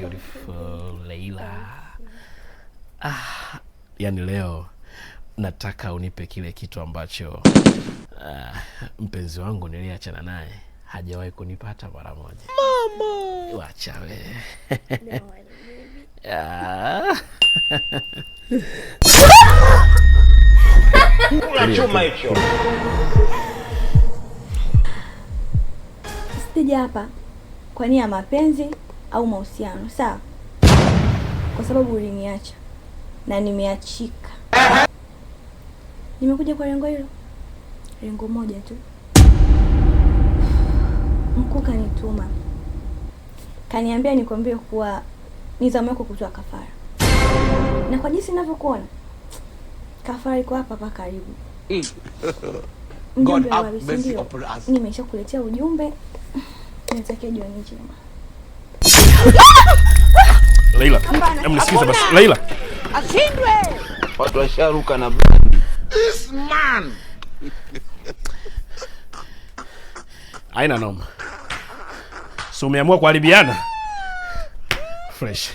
beautiful Leila. Yani leo nataka unipe kile kitu ambacho mpenzi wangu niliachana naye hajawahi kunipata mara moja. Mama, wacha wewe. Kula chuma hicho. Sija hapa kwa nia ya mapenzi au mahusiano, sawa? Kwa sababu uliniacha na nimeachika. Nimekuja kwa lengo hilo. Lengo moja tu. Mkuu kanituma. Kaniambia nikwambie kuwa ni zamu yako kutoa kafara. Na kwa jinsi ninavyokuona, kafara iko hapa hapa karibu. God have mercy upon us. Nimeshakuletea ujumbe. Natakia jioni njema. Leila, mnisikize basi. Leila. Ashindwe. Watu washaruka na this man. Haina noma. So umeamua kuharibiana? Fresh.